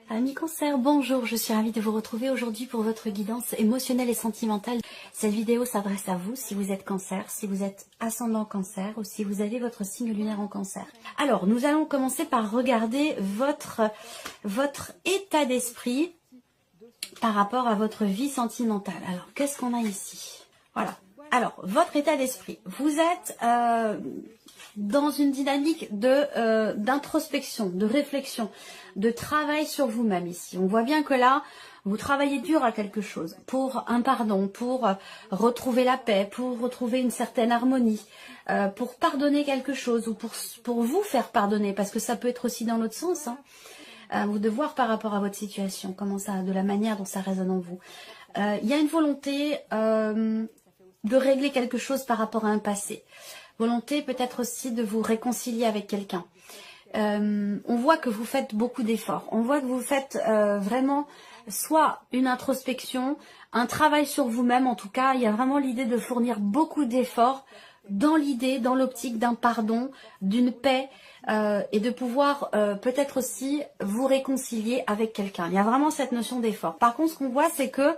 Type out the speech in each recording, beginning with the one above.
Amis Cancer, bonjour, je suis ravie de vous retrouver aujourd'hui pour votre guidance émotionnelle et sentimentale. Cette vidéo s'adresse à vous si vous êtes Cancer, si vous êtes ascendant Cancer ou si vous avez votre signe lunaire en Cancer. Alors, nous allons commencer par regarder votre état d'esprit par rapport à votre vie sentimentale. Alors, qu'est-ce qu'on a ici? Voilà. Alors, votre état d'esprit. Vous êtes dans une dynamique d'introspection, de réflexion, de travail sur vous-même ici. On voit bien que là, vous travaillez dur à quelque chose, pour un pardon, pour retrouver la paix, pour retrouver une certaine harmonie, pour pardonner quelque chose ou pour vous faire pardonner, parce que ça peut être aussi dans l'autre sens, hein, ou de voir par rapport à votre situation, comment ça, de la manière dont ça résonne en vous. Il y a une volonté de régler quelque chose par rapport à un passé. Volonté peut-être aussi de vous réconcilier avec quelqu'un. On voit que vous faites beaucoup d'efforts. On voit que vous faites vraiment soit une introspection, un travail sur vous-même. En tout cas, il y a vraiment l'idée de fournir beaucoup d'efforts dans l'idée, dans l'optique d'un pardon, d'une paix et de pouvoir peut-être aussi vous réconcilier avec quelqu'un. Il y a vraiment cette notion d'effort. Par contre, ce qu'on voit, c'est que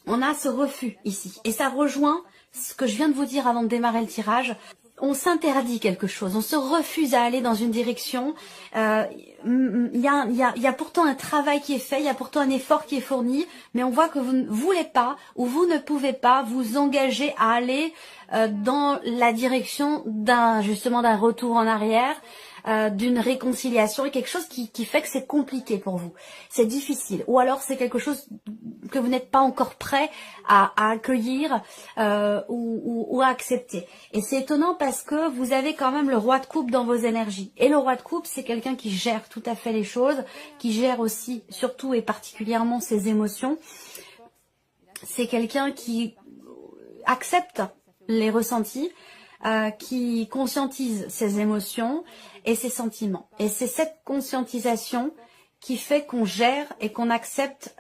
on a ce refus ici. Et ça rejoint ce que je viens de vous dire avant de démarrer le tirage. On s'interdit quelque chose, on se refuse à aller dans une direction. Il y a pourtant un travail qui est fait, il y a pourtant un effort qui est fourni, mais on voit que vous ne voulez pas ou vous ne pouvez pas vous engager à aller dans la direction justement d'un retour en arrière, d'une réconciliation et quelque chose qui fait que c'est compliqué pour vous. C'est difficile. Ou alors c'est quelque chose que vous n'êtes pas encore prêt à accueillir ou à accepter. Et c'est étonnant parce que vous avez quand même le roi de coupe dans vos énergies. Et le roi de coupe, c'est quelqu'un qui gère tout à fait les choses, qui gère aussi, surtout et particulièrement ses émotions. C'est quelqu'un qui accepte les ressentis, qui conscientise ses émotions et ses sentiments. Et c'est cette conscientisation qui fait qu'on gère et qu'on accepte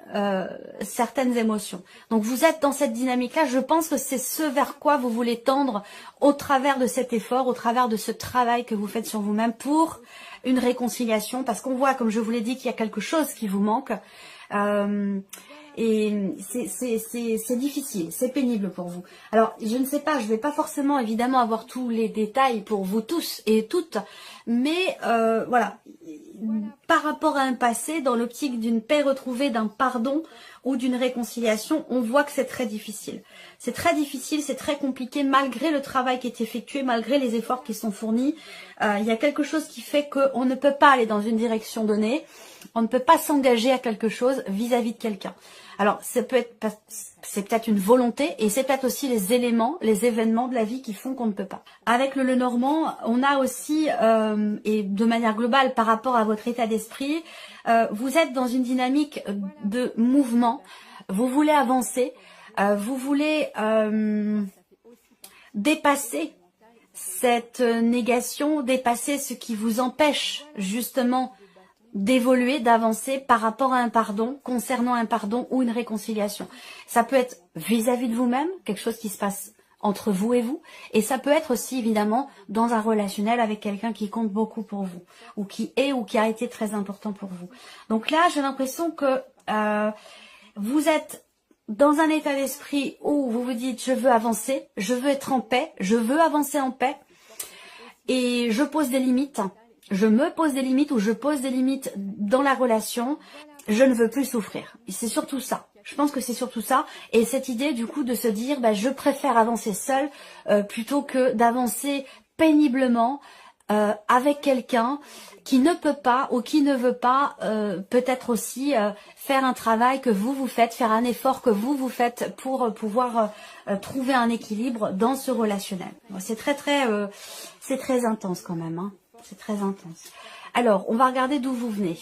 certaines émotions. Donc vous êtes dans cette dynamique-là, je pense que c'est ce vers quoi vous voulez tendre au travers de cet effort, au travers de ce travail que vous faites sur vous-même pour une réconciliation, parce qu'on voit, comme je vous l'ai dit, qu'il y a quelque chose qui vous manque. Et c'est difficile, c'est pénible pour vous. Alors, je ne sais pas, je ne vais pas forcément évidemment avoir tous les détails pour vous tous et toutes, mais voilà, par rapport à un passé, dans l'optique d'une paix retrouvée, d'un pardon ou d'une réconciliation, on voit que c'est très difficile. C'est très difficile, c'est très compliqué, malgré le travail qui est effectué, malgré les efforts qui sont fournis. Il y a quelque chose qui fait qu'on ne peut pas aller dans une direction donnée, on ne peut pas s'engager à quelque chose vis-à-vis de quelqu'un. Alors, c'est peut-être une volonté et c'est peut-être aussi les éléments, les événements de la vie qui font qu'on ne peut pas. Avec le Lenormand, on a aussi, et de manière globale par rapport à votre état d'esprit, vous êtes dans une dynamique de mouvement, vous voulez avancer, vous voulez dépasser cette négation, dépasser ce qui vous empêche justement d'évoluer, d'avancer par rapport à un pardon, concernant un pardon ou une réconciliation. Ça peut être vis-à-vis de vous-même, quelque chose qui se passe entre vous et vous, et ça peut être aussi évidemment dans un relationnel avec quelqu'un qui compte beaucoup pour vous, ou qui a été très important pour vous. Donc là, j'ai l'impression que vous êtes dans un état d'esprit où vous vous dites je veux avancer, je veux être en paix, je veux avancer en paix, et je pose des limites. Je me pose des limites ou je pose des limites dans la relation. Je ne veux plus souffrir. Et c'est surtout ça. Je pense que c'est surtout ça. Et cette idée du coup de se dire je préfère avancer seule plutôt que d'avancer péniblement avec quelqu'un qui ne peut pas ou qui ne veut pas peut-être aussi faire un travail que vous faites, faire un effort que vous faites pour pouvoir trouver un équilibre dans ce relationnel. C'est très intense quand même, hein. C'est très intense. Alors, on va regarder d'où vous venez.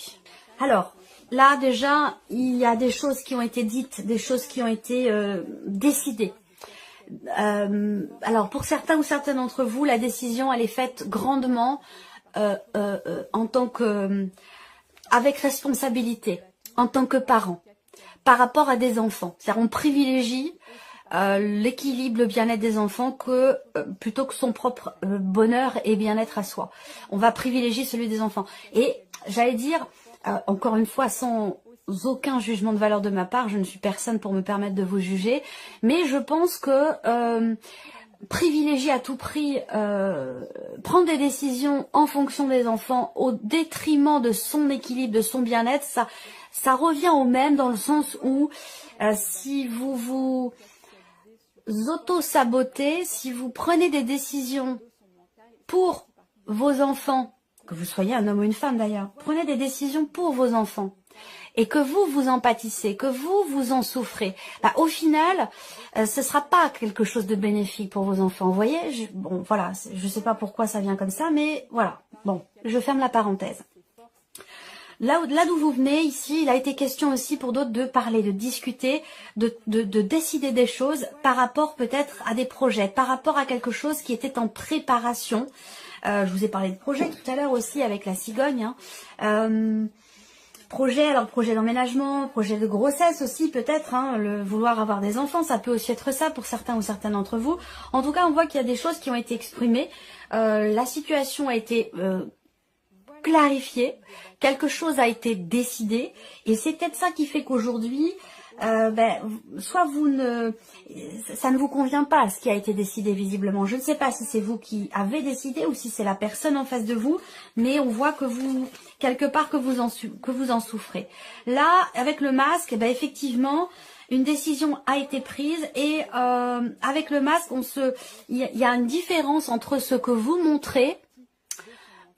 Alors, là déjà, il y a des choses qui ont été dites, des choses qui ont été décidées. Alors, pour certains ou certaines d'entre vous, la décision, elle est faite grandement en tant que, avec responsabilité, en tant que parent, par rapport à des enfants. C'est-à-dire, on privilégie l'équilibre, le bien-être des enfants plutôt que son propre bonheur et bien-être à soi. On va privilégier celui des enfants. Et j'allais dire, encore une fois, sans aucun jugement de valeur de ma part, je ne suis personne pour me permettre de vous juger, mais je pense que privilégier à tout prix, prendre des décisions en fonction des enfants au détriment de son équilibre, de son bien-être, ça revient au même dans le sens où si vous vous auto-sabotez, si vous prenez des décisions pour vos enfants, que vous soyez un homme ou une femme d'ailleurs, prenez des décisions pour vos enfants et que vous vous en pâtissez, que vous en souffrez, bah, au final, ce sera pas quelque chose de bénéfique pour vos enfants. Vous voyez, bon, voilà, je sais pas pourquoi ça vient comme ça, mais voilà. Bon, je ferme la parenthèse. Là d'où vous venez, ici, il a été question aussi pour d'autres de parler, de discuter, de décider des choses par rapport peut-être à des projets, par rapport à quelque chose qui était en préparation. Je vous ai parlé de projet tout à l'heure aussi avec la cigogne. Projet d'emménagement, projet de grossesse aussi peut-être, le vouloir avoir des enfants, ça peut aussi être ça pour certains ou certaines d'entre vous. En tout cas, on voit qu'il y a des choses qui ont été exprimées. La situation a été clarifié, quelque chose a été décidé et c'est peut-être ça qui fait qu'aujourd'hui soit ça ne vous convient pas ce qui a été décidé visiblement. Je ne sais pas si c'est vous qui avez décidé ou si c'est la personne en face de vous, mais on voit que vous quelque part que vous en souffrez. Là, avec le masque, effectivement, une décision a été prise et avec le masque, il y a une différence entre ce que vous montrez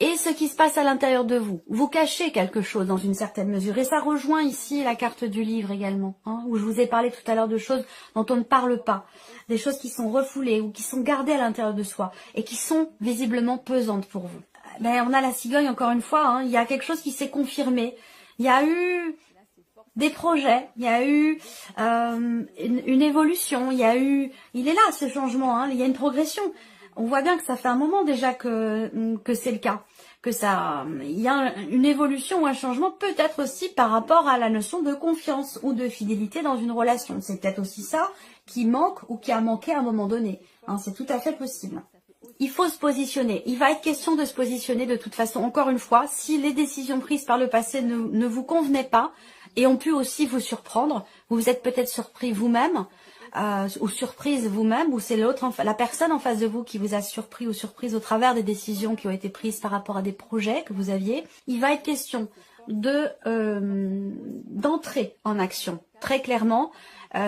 et ce qui se passe à l'intérieur de vous. Vous cachez quelque chose dans une certaine mesure. Et ça rejoint ici la carte du livre également, où je vous ai parlé tout à l'heure de choses dont on ne parle pas. Des choses qui sont refoulées ou qui sont gardées à l'intérieur de soi et qui sont visiblement pesantes pour vous. On a la cigogne encore une fois, il y a quelque chose qui s'est confirmé. Il y a eu des projets, il y a eu une évolution, il est là ce changement, il y a une progression. On voit bien que ça fait un moment déjà que c'est le cas, il y a une évolution ou un changement, peut-être aussi par rapport à la notion de confiance ou de fidélité dans une relation. C'est peut-être aussi ça qui manque ou qui a manqué à un moment donné. C'est tout à fait possible. Il faut se positionner. Il va être question de se positionner de toute façon. Encore une fois, si les décisions prises par le passé ne vous convenaient pas et ont pu aussi vous surprendre, vous vous êtes peut-être surpris vous-même, ou surprise vous-même, ou c'est la personne en face de vous qui vous a surpris ou surprise au travers des décisions qui ont été prises par rapport à des projets que vous aviez. Il va être question d'entrer en action, très clairement,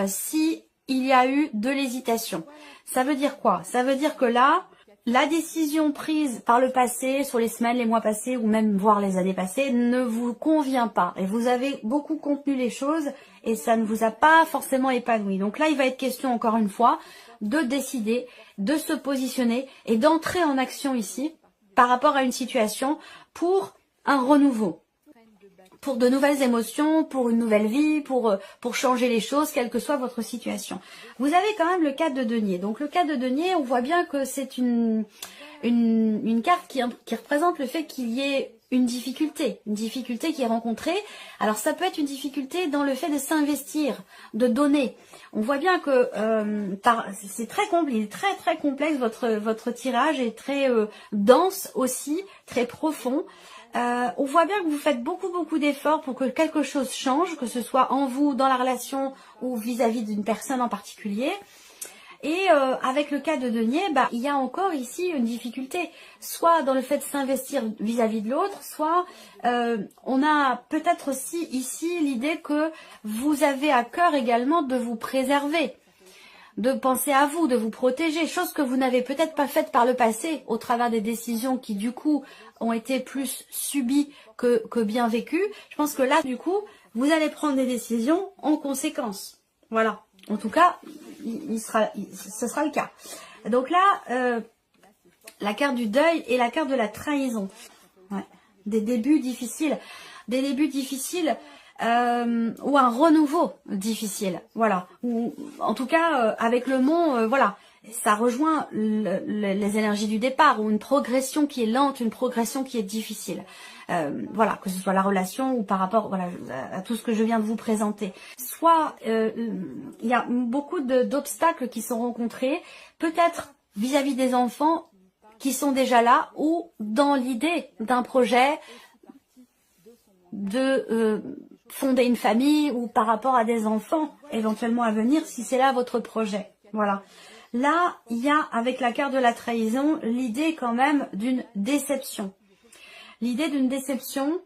si il y a eu de l'hésitation. Ça veut dire quoi? Ça veut dire que là, la décision prise par le passé, sur les semaines, les mois passés, ou même voire les années passées, ne vous convient pas. Et vous avez beaucoup contenu les choses et ça ne vous a pas forcément épanoui. Donc là, il va être question, encore une fois, de décider, de se positionner et d'entrer en action ici par rapport à une situation pour un renouveau, pour de nouvelles émotions, pour une nouvelle vie, pour changer les choses, quelle que soit votre situation. Vous avez quand même le 4 de denier. Donc le 4 de denier, on voit bien que c'est une carte qui représente le fait qu'il y ait une difficulté qui est rencontrée. Alors ça peut être une difficulté dans le fait de s'investir, de donner. On voit bien que c'est très complexe, il est très très complexe, votre tirage est très dense aussi, très profond. On voit bien que vous faites beaucoup d'efforts pour que quelque chose change, que ce soit en vous, dans la relation ou vis-à-vis d'une personne en particulier. Et avec le cas de denier, il y a encore ici une difficulté, soit dans le fait de s'investir vis-à-vis de l'autre, soit on a peut-être aussi ici l'idée que vous avez à cœur également de vous préserver, de penser à vous, de vous protéger, chose que vous n'avez peut-être pas faite par le passé au travers des décisions qui du coup ont été plus subies que bien vécues. Je pense que là du coup vous allez prendre des décisions en conséquence. Voilà, en tout cas ce sera le cas. Donc là la carte du deuil et la carte de la trahison. Ouais. Des débuts difficiles ou un renouveau difficile, voilà. Ou en tout cas avec le mont, voilà, ça rejoint les énergies du départ ou une progression qui est lente, une progression qui est difficile. Voilà, que ce soit la relation ou par rapport, voilà, à tout ce que je viens de vous présenter. Soit il y a beaucoup d'obstacles qui sont rencontrés, peut-être vis-à-vis des enfants qui sont déjà là ou dans l'idée d'un projet de fonder une famille ou par rapport à des enfants éventuellement à venir si c'est là votre projet. Voilà. Là, il y a avec la carte de la trahison l'idée quand même d'une déception. L'idée d'une déception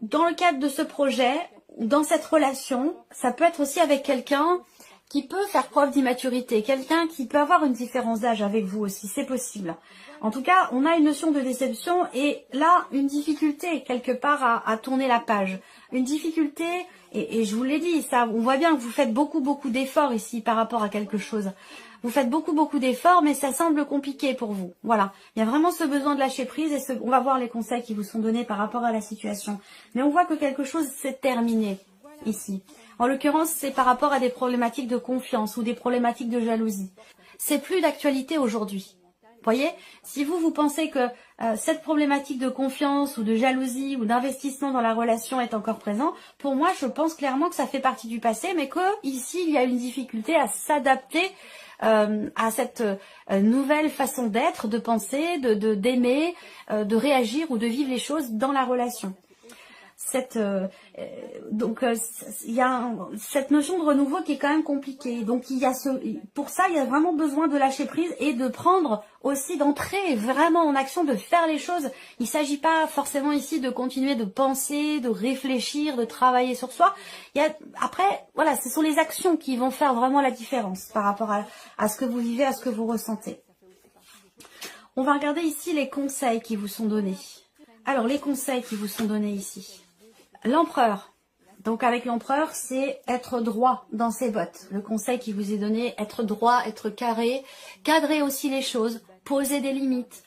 dans le cadre de ce projet, dans cette relation, ça peut être aussi avec quelqu'un qui peut faire preuve d'immaturité, quelqu'un qui peut avoir une différence d'âge avec vous aussi, c'est possible. En tout cas, on a une notion de déception et là, une difficulté quelque part à tourner la page. Une difficulté, et je vous l'ai dit, ça, on voit bien que vous faites beaucoup d'efforts ici par rapport à quelque chose. Vous faites beaucoup d'efforts, mais ça semble compliqué pour vous. Voilà, il y a vraiment ce besoin de lâcher prise et on va voir les conseils qui vous sont donnés par rapport à la situation. Mais on voit que quelque chose s'est terminé ici. En l'occurrence, c'est par rapport à des problématiques de confiance ou des problématiques de jalousie. C'est plus d'actualité aujourd'hui. Vous voyez, si vous pensez que cette problématique de confiance ou de jalousie ou d'investissement dans la relation est encore présent, pour moi, je pense clairement que ça fait partie du passé, mais que ici, il y a une difficulté à s'adapter à cette nouvelle façon d'être, de penser, d'aimer, de réagir ou de vivre les choses dans la relation. Il y a cette notion de renouveau qui est quand même compliquée. Donc pour ça, il y a vraiment besoin de lâcher prise et de prendre aussi, d'entrer vraiment en action, de faire les choses. Il ne s'agit pas forcément ici de continuer de penser, de réfléchir, de travailler sur soi. Après, voilà, ce sont les actions qui vont faire vraiment la différence par rapport à ce que vous vivez, à ce que vous ressentez. On va regarder ici les conseils qui vous sont donnés. Alors, les conseils qui vous sont donnés ici. L'empereur. Donc avec l'empereur, c'est être droit dans ses bottes. Le conseil qui vous est donné, être droit, être carré, cadrer aussi les choses, poser des limites,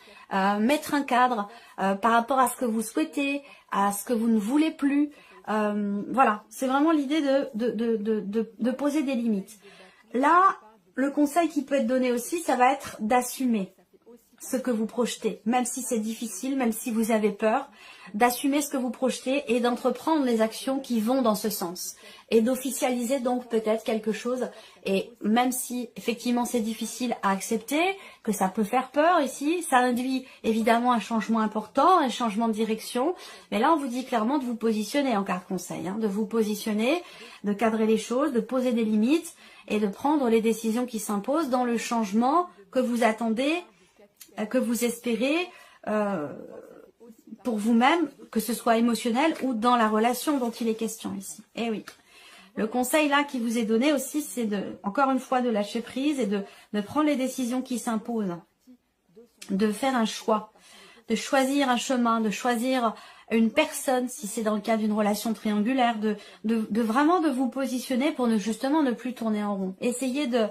mettre un cadre par rapport à ce que vous souhaitez, à ce que vous ne voulez plus. Voilà, c'est vraiment l'idée de poser des limites. Là, le conseil qui peut être donné aussi, ça va être d'assumer ce que vous projetez, même si c'est difficile, même si vous avez peur, d'assumer ce que vous projetez et d'entreprendre les actions qui vont dans ce sens. Et d'officialiser donc peut-être quelque chose, et même si effectivement c'est difficile à accepter, que ça peut faire peur ici, ça induit évidemment un changement important, un changement de direction, mais là on vous dit clairement de vous positionner en carte conseil, de vous positionner, de cadrer les choses, de poser des limites et de prendre les décisions qui s'imposent dans le changement que vous attendez, que vous espérez pour vous-même, que ce soit émotionnel ou dans la relation dont il est question ici. Eh oui. Le conseil là qui vous est donné aussi, c'est encore une fois de lâcher prise et de prendre les décisions qui s'imposent, de faire un choix, de choisir un chemin, de choisir une personne, si c'est dans le cas d'une relation triangulaire, de vraiment de vous positionner pour justement ne plus tourner en rond. Essayez de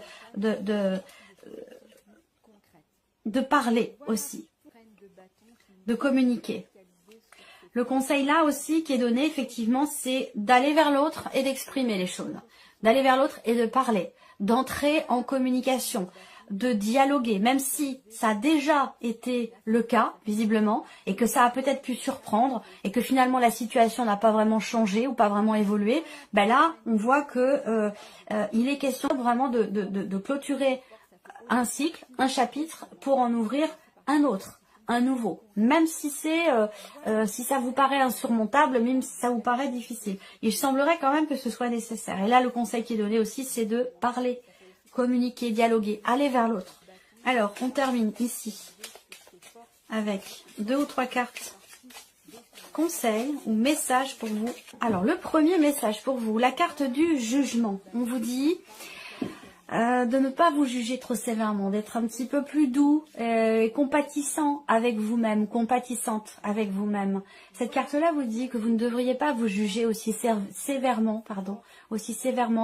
parler aussi, de communiquer. Le conseil là aussi qui est donné effectivement, c'est d'aller vers l'autre et d'exprimer les choses. D'aller vers l'autre et de parler, d'entrer en communication, de dialoguer, même si ça a déjà été le cas, visiblement, et que ça a peut-être pu surprendre, et que finalement la situation n'a pas vraiment changé ou pas vraiment évolué, ben là, on voit que il est question vraiment de clôturer un cycle, un chapitre, pour en ouvrir un autre, un nouveau. Même si si ça vous paraît insurmontable, même si ça vous paraît difficile. Il semblerait quand même que ce soit nécessaire. Et là, le conseil qui est donné aussi, c'est de parler, communiquer, dialoguer, aller vers l'autre. Alors, on termine ici avec 2 ou 3 cartes conseils ou messages pour vous. Alors, le premier message pour vous, la carte du jugement. On vous dit de ne pas vous juger trop sévèrement, d'être un petit peu plus doux et compatissant avec vous-même, compatissante avec vous-même. Cette carte-là vous dit que vous ne devriez pas vous juger aussi sévèrement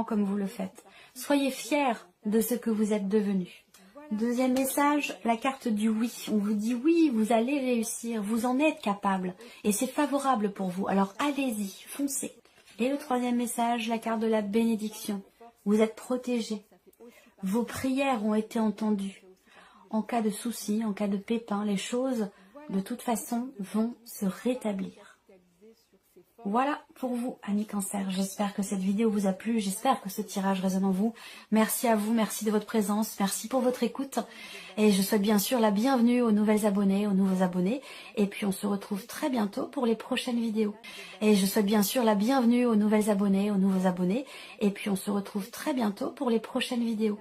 comme vous le faites. Soyez fiers de ce que vous êtes devenu. Deuxième message, la carte du oui. On vous dit oui, vous allez réussir, vous en êtes capable et c'est favorable pour vous. Alors allez-y, foncez. Et le troisième message, la carte de la bénédiction. Vous êtes protégés. Vos prières ont été entendues. En cas de souci, en cas de pépin, les choses, de toute façon, vont se rétablir. Voilà pour vous, amis Cancer. J'espère que cette vidéo vous a plu, j'espère que ce tirage résonne en vous. Merci à vous, merci de votre présence, merci pour votre écoute. Et je souhaite bien sûr la bienvenue aux nouvelles abonnées, aux nouveaux abonnés. Et puis on se retrouve très bientôt pour les prochaines vidéos. Et je souhaite bien sûr la bienvenue aux nouvelles abonnées, aux nouveaux abonnés. Et puis on se retrouve très bientôt pour les prochaines vidéos.